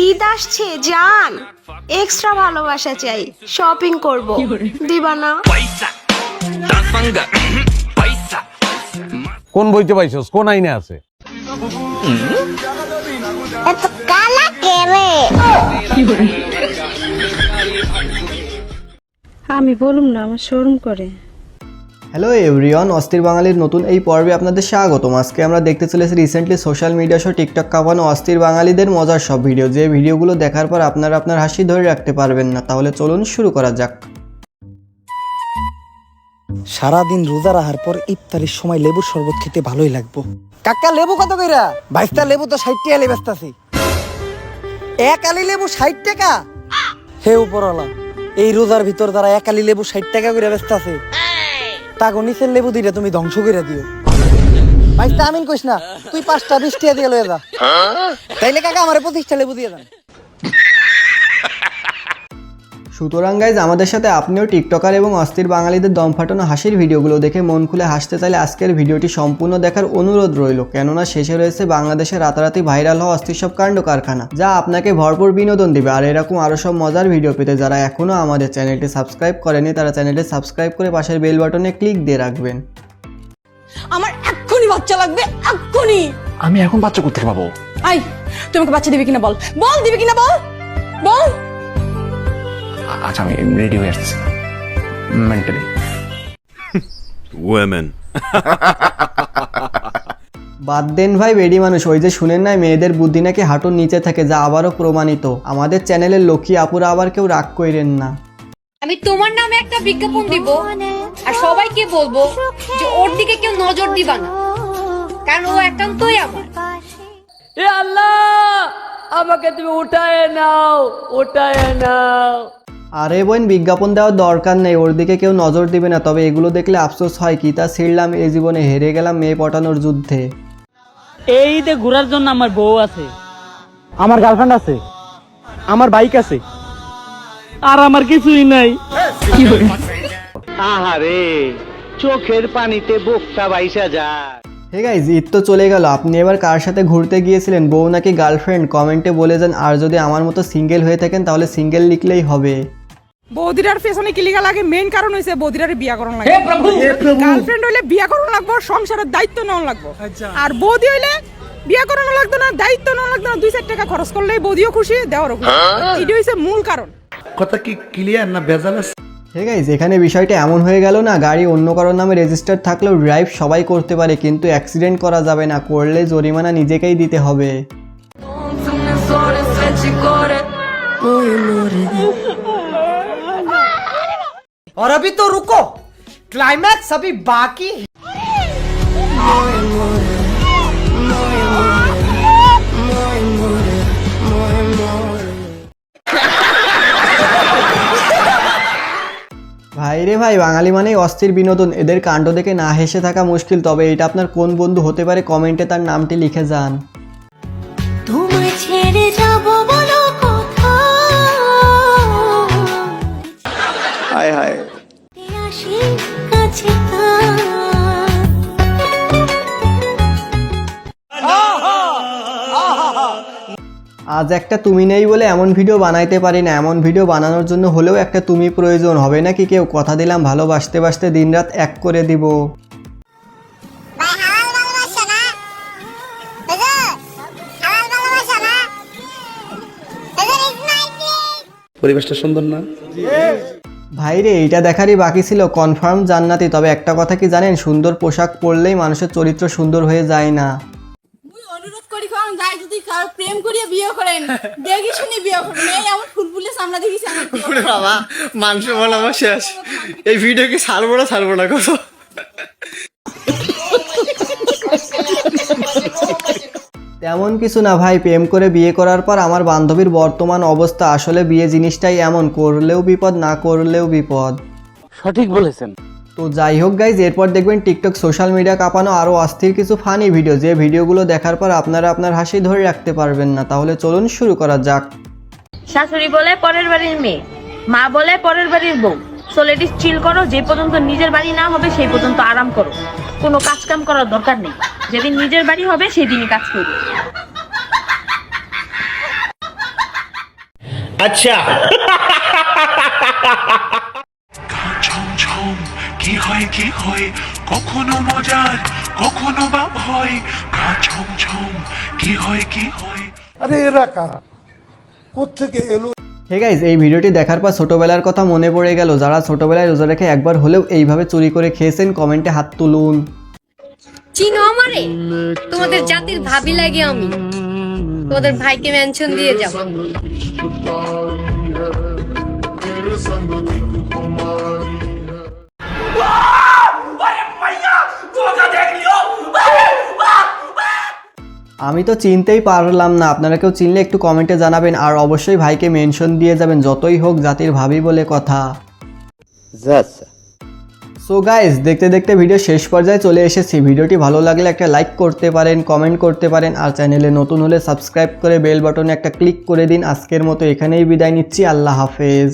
ঈদ আসছে জান, এক্সট্রা ভালোবাসা চাই, শপিং করব, দিবা না? কোন বইতে পাইছস? কোন আইনে আছে? এত কালা কেরে? আমি বলুম না, আমার শরম করে। হ্যালো এভরিওয়ান, অস্থির বাঙালির নতুন এই পর্বে আপনাদের স্বাগতম। আজকে আমরা দেখতে চলেছি রিসেন্টলি সোশ্যাল মিডিয়া সহ টিকটক কাঁপানো অস্থির বাঙালিদের মজার সব ভিডিও, যে ভিডিওগুলো দেখার পর আপনারা আপনার হাসি ধরে রাখতে পারবেন না। তাহলে চলুন শুরু করা যাক। সারাদিন রোজা রাখার পর ইফতারির সময় লেবুর শরবত খেতে ভালোই লাগবো। কাকা লেবু কত কইরা? 22টা লেবু তো 60 টাকা বেচতাছি। এক আলি লেবু 60 টাকা? হে উপরওয়ালা, এই রোজার ভিতর যারা এক আলি লেবু 60 টাকা করে বেচতাছে, তাগো নিচের লেবু দিলে তুমি ধ্বংস করে দিও। 22টা আমিন কইস না, তুই 5টা 20 টাকা দিয়ে লয়ে যা। তাইলে কাকা আমারে 25টা লেবু দিয়ে দেন। সুতরাং গাইজ, আমাদের সাথে আপনিও টিকটকার এবং অস্থির বাঙালিদের দম ফাটানো হাসির ভিডিওগুলো দেখে মন খুলে হাসতে চাইলে আজকের ভিডিওটি সম্পূর্ণ দেখার অনুরোধ রইল, কেননা শেষে রয়েছে বাংলাদেশে রাতারাতি ভাইরাল হওয়া অস্থির সব কাণ্ড কারখানা, যা আপনাকে ভরপুর বিনোদন দিবে। আর এরকম আরও সব মজার ভিডিও পেতে যারা এখনও আমাদের চ্যানেলটি সাবস্ক্রাইব করেনি, তারা চ্যানেলটি সাবস্ক্রাইব করে পাশের বেল বাটনে ক্লিক দিয়ে রাখবেন। আমার এক্ষুনি বাচ্চা লাগবে, এক্ষুনি। আমি এখন বাচ্চা করতে পাবো? আই, তুই আমাকে বাচ্চা দিবি কিনা বল, বল দিবি কিনা বল, বল। আচ্ছা, আমি রেডি হয়ে আসতেছি মেন্টালি। ওয়েমেন বাদ দেন ভাই বেডি মানুষ, ওই যে শুনেন না মেয়েদের বুদ্ধি নাকি হাঁটুর নিচে থাকে, যা আবারও প্রমাণিত। আমাদের চ্যানেলের লক্ষ্মী আপুরা আবার কেউ রাগ কইরেন না। আমি তোমার নামে একটা বিজ্ঞাপন দিব আর সবাইকে বলবো যে ওর দিকে কেউ নজর দিবা না, কারণ ও একান্তই আমার। এ আল্লাহ, আমাকে তুমি উঠায় নাও, উঠায় নাও। আরে বোন, বিজ্ঞাপন দেওয়ার দরকার নেই, ওর দিকে কেউ নজর দিবে না। তবে এগুলো দেখলে আফসোস হয়, কি তা ছিঁড়লাম এই জীবনে, হেরে গেলাম মেয়ে পটানোর যুদ্ধে। এই ঈদে ঘোরার জন্য আমার বউ আছে, আমার গার্লফ্রেন্ড আছে, আমার বাইক আছে, আর আমার কিছুই নাই। আহারে, চোখের পানিতে বুকটা বাইসা যায়। হে গাইজ, ঈদ তো চলে গেল, আপনি এবার কার সাথে ঘুরতে গিয়েছিলেন? বউ নাকি গার্লফ্রেন্ড? কমেন্টে বলে যান। আর যদি আমার মতো সিঙ্গেল হয়ে থাকেন তাহলে সিঙ্গেল লিখলেই হবে। বৌদিরার পেছনে কি লিখা লাগে? মেইন কারণ হইছে বৌদিরার বিয়া করণ লাগে। গার্লফ্রেন্ড হইলে বিয়া করণ লাগবো, সংসারের দায়িত্ব নেওয়া লাগবো। আর বৌদি হইলে বিয়া করানো লাগতো না, দায়িত্ব নেওয়া লাগতো না, 2-4 টাকা খরচ করলেই বৌদিও খুশি, দেওয়ারও খুশি। এটা হইছে মূল কারণ। কথা কি ক্লিয়ার না ভেজাল আছে? হে গাইজ, এখানে বিষয়টা এমন হয়ে গেল না, গাড়ি অন্য কারোর নামে রেজিস্টার থাকলেও ড্রাইভ সবাই করতে পারে, কিন্তু অ্যাক্সিডেন্ট করা যাবে না, করলে জরিমানা নিজেকেই দিতে হবে। और अभी तो रुको, क्लाइमैक्स अभी बाकी है। ভাই রে ভাই, বাঙালি মানেই অস্থির বিনোদন, এদের কাণ্ড দেখে না হেসে থাকা মুশকিল। তবে এটা আপনার কোন বন্ধু হতে পারে? কমেন্টে তার নামটি লিখে যান। তোমায় ছেড়ে যাব বলো কোথায়, হায় হায়, আসি কাছে আজ একটা তুমি নেই বলে এমন ভিডিও বানাইতে পারি না। এমন ভিডিও বানানোর জন্য হলেও একটা তুমি প্রয়োজন। হবে নাকি কেউ? কথা দিলাম ভালোবাসতে বাসতে দিনরাত এক করে দিব। পরিবেশটা সুন্দর না ভাই রে, এইটা দেখারই বাকি ছিল, কনফার্ম জান্নাতি। তবে একটা কথা কি জানেন, সুন্দর পোশাক পরলেই মানুষের চরিত্র সুন্দর হয়ে যায় না। অনুরোধ করি, কারণ যাই যদি প্রেম করিয়ে বিয়ে করেন, দেখি শুনি বিয়ে করবেন। এই এমন ফুলফুলে সামনে দেখিস বাবা, মাংস বলা আমার শেষ। এই ভিডিও কি ছাড়বো না করো। তেমন কিছু না ভাই, প্রেম করে বিয়ে করার পর আমার বান্ধবীর বর্তমান অবস্থা, আসলে বিয়ে জিনিসটাই এমন, করলেও বিপদ, না করলেও বিপদ। সঠিক বলেছেন। তো যাই হোক গাইজ, এরপর দেখবেন টিকটক সোশ্যাল মিডিয়া কাঁপানো আরও অস্থির কিছু ফানি ভিডিও, যে ভিডিওগুলো দেখার পর আপনারা আপনার হাসি ধরে রাখতে পারবেন না। তাহলে চলুন শুরু করা যাক। শাশুড়ি বলে পরের বাড়ির মেয়ে, মা বলে পরের বাড়ির বউ। সো লেডিস, চিল করো, যে পর্যন্ত নিজের বাড়ি না হবে সেই পর্যন্ত আরাম করো, কোনো কাজ কাম করার দরকার নেই। যেদিন নিজের বাড়ি হবে সেদিনই কাজ করবে। আচ্ছা কি হয় কখনো মজার কখনো বা ভয় গা ছমছম কি হয় আরে এরা কারা কোত্থেকে এলো। হে গাইজ, এই ভিডিওটি দেখার পর ছোটবেলার কথা মনে পড়ে গেল। যারা ছোটবেলায় রোজা রেখে একবার হলেও এইভাবে চুরি করে খেয়েছেন কমেন্টে হাত তুলুন। চিনো আমারে? তোমাদের জাতির ভাবি লাগে আমি। তোমাদের ভাইকে মেনশন দিয়ে যাব। আমি তো চিনতেই পারলাম না, আপনারা কেউ চিনলে একটু কমেন্টে জানাবেন। আর অবশ্যই ভাইকে মেনশন দিয়ে যাবেন, যতই হোক জাতির ভাবি বলে কথা। সো গাইস, দেখতে দেখতে ভিডিও শেষ পর্যায়ে চলে এসেছি। ভিডিওটি ভালো লাগলে একটা লাইক করতে পারেন, কমেন্ট করতে পারেন, আর চ্যানেলে নতুন হলে সাবস্ক্রাইব করে বেল বাটনে একটা ক্লিক করে দিন। আজকের মতো এখানেই বিদায় নিচ্ছি। আল্লাহ হাফেজ।